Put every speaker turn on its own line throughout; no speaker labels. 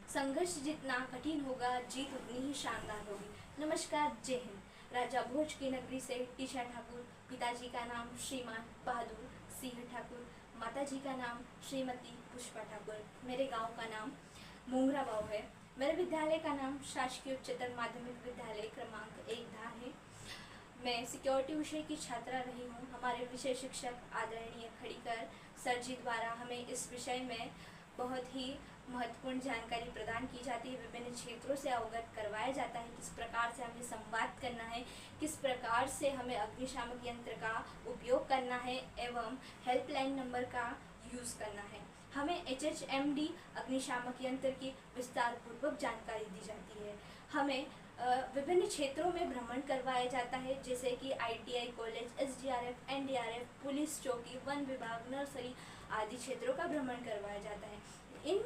संघर्ष जितना कठिन होगा, जीत उतनी ही शानदार होगी। नमस्कार, जय हिंद। राजा भोज की नगरी से टीशा ठाकुर। पिताजी का नाम श्रीमान बहादुर सिंह ठाकुर, माताजी का नाम श्रीमती पुष्पा ठाकुर। मेरे गांव का नाम मोंगरा गाँव है। मेरे विद्यालय का नाम शासकीय उच्चतर माध्यमिक विद्यालय क्रमांक 1 धार है। मैं सिक्योरिटी विषय की छात्रा रही हूँ। हमारे विषय शिक्षक आदरणीय खड़ीकर सर जी द्वारा हमें इस विषय में बहुत ही महत्वपूर्ण जानकारी प्रदान की जाती है। विभिन्न क्षेत्रों से अवगत करवाया जाता है किस प्रकार से हमें संवाद करना है, किस प्रकार से हमें अग्निशामक यंत्र का उपयोग करना है एवं हेल्पलाइन नंबर का यूज़ करना है। हमें HHMD अग्निशामक यंत्र की विस्तार पूर्वक जानकारी दी जाती है। हमें विभिन्न क्षेत्रों में भ्रमण करवाया जाता है, जैसे कि ITI college, SDRF, NDRF, police चौकी, वन विभाग, नर्सरी आदि क्षेत्रों का भ्रमण करवाया जाता है।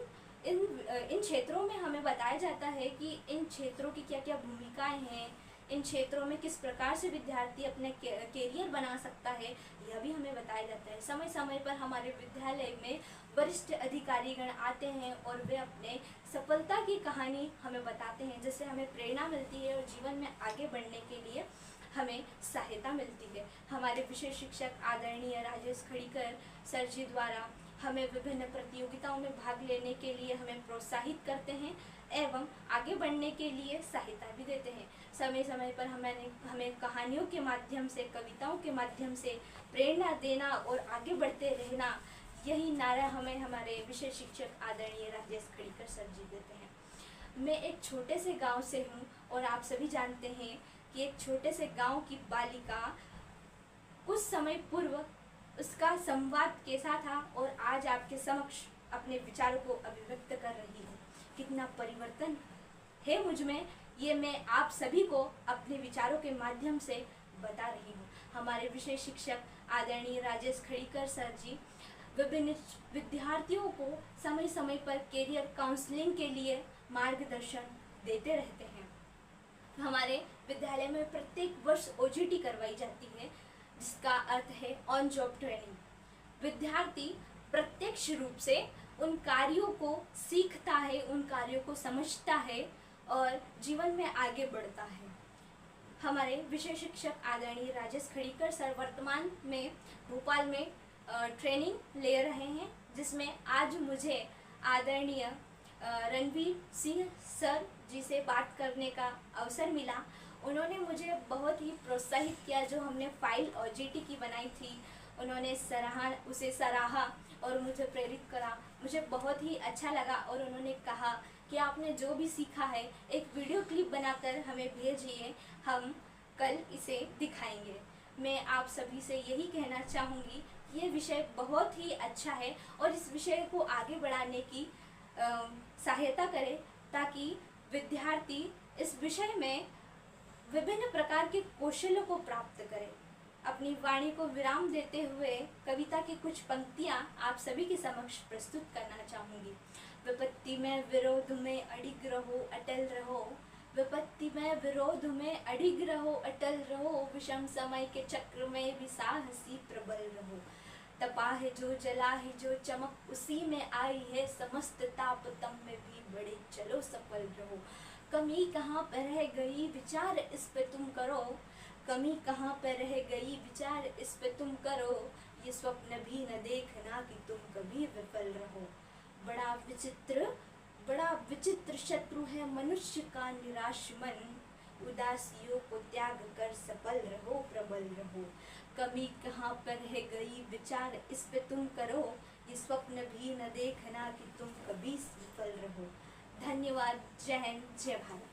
इन क्षेत्रों में हमें बताया जाता है कि इन क्षेत्रों की क्या क्या भूमिकाएं हैं, इन क्षेत्रों में किस प्रकार से विद्यार्थी अपने कैरियर बना सकता है, यह भी हमें बताया जाता है। समय समय पर हमारे विद्यालय में वरिष्ठ अधिकारीगण आते हैं और वे अपने सफलता की कहानी हमें बताते हैं, जिससे हमें प्रेरणा मिलती है और जीवन में आगे बढ़ने के लिए हमें सहायता मिलती है। हमारे विषय शिक्षक आदरणीय राजेश खड़ीकर सर जी द्वारा हमें विभिन्न प्रतियोगिताओं में भाग लेने के लिए हमें प्रोत्साहित करते हैं एवं आगे बढ़ने के लिए सहायता भी देते हैं। समय समय पर हमें कहानियों के माध्यम से, कविताओं के माध्यम से प्रेरणा देना और आगे बढ़ते रहना, यही नारा हमें हमारे विषय शिक्षक आदरणीय राजेश खड़ीकर सर जी देते हैं। मैं एक छोटे से गांव से हूं और आप सभी जानते हैं कि एक छोटे से गांव की बालिका कुछ समय पूर्व उसका संवाद कैसा था और आज आपके समक्ष अपने विचारों को अभिव्यक्त कर रही हूँ। कितना परिवर्तन है मुझ में, ये मैं आप सभी को अपने विचारों के माध्यम से बता रही हूँ। हमारे विषय शिक्षक आदरणीय राजेश खड़ीकर सर जी विभिन्न विद्यार्थियों को समय समय पर कैरियर काउंसलिंग के लिए मार्गदर्शन देते रहते हैं। हमारे विद्यालय में प्रत्येक वर्ष OJT करवाई जाती है, जिसका अर्थ है ऑन जॉब ट्रेनिंग। विद्यार्थी प्रत्यक्ष रूप से उन कार्यों को सीखता है, उन कार्यों को समझता है और जीवन में आगे बढ़ता है। हमारे विषय शिक्षक आदरणीय राजेश खड़ीकर सर वर्तमान में भोपाल में ट्रेनिंग ले रहे हैं, जिसमें आज मुझे आदरणीय रणवीर सिंह सर जी से बात करने का अवसर मिला। उन्होंने मुझे बहुत ही प्रोत्साहित किया। जो हमने फाइल OJT की बनाई थी, उन्होंने उसे सराहा और मुझे प्रेरित करा। मुझे बहुत ही अच्छा लगा और उन्होंने कहा कि आपने जो भी सीखा है एक वीडियो क्लिप बनाकर हमें भेजिए, हम कल इसे दिखाएंगे। मैं आप सभी से यही कहना चाहूँगी कि ये विषय बहुत ही अच्छा है और इस विषय को आगे बढ़ाने की सहायता करें, ताकि विद्यार्थी इस विषय में विभिन्न प्रकार के कौशलों को प्राप्त करें। अपनी वाणी को विराम देते हुए कविता की कुछ पंक्तियां आप सभी के समक्ष प्रस्तुत करना चाहूँगी। विपत्ति में विरोध में अडिग रहो, अटल रहो। विपत्ति में विरोध में अडिग रहो, अटल रहो। विषम समय के चक्र में भी साहसी प्रबल रहो। तपा है जो, जला है जो, चमक उसी में आई है। समस्त ताप तम में भी बड़े, चलो सफल रहो। कमी कहाँ पर रह गई, विचार इस पे तुम करो। कमी कहाँ पर रह गई, विचार इस पे तुम करो। ये स्वप्न भी न देखना कि तुम कभी विफल रहो। बड़ा विचित्र शत्रु है मनुष्य का निराश मन। उदासियों को त्याग कर सफल रहो, प्रबल रहो। कमी कहाँ पर रह गई, विचार इस पे तुम करो। ये स्वप्न भी न देखना कि तुम कभी सफल रहो। धन्यवाद। जय हिंद, जय भारत।